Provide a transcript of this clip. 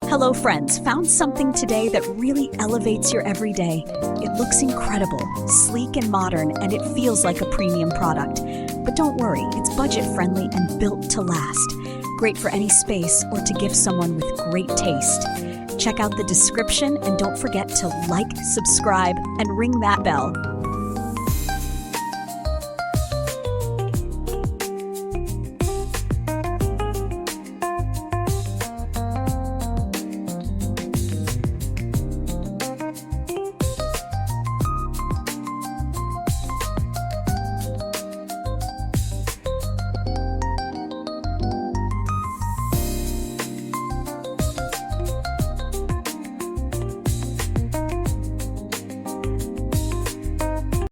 Hello friends, found something today that really elevates your everyday. It looks incredible, sleek and modern, and it feels like a premium product. But don't worry, it's budget friendly and built to last. Great for any space or to gift someone with great taste. Check out the description and don't forget to like, subscribe, and ring that bell.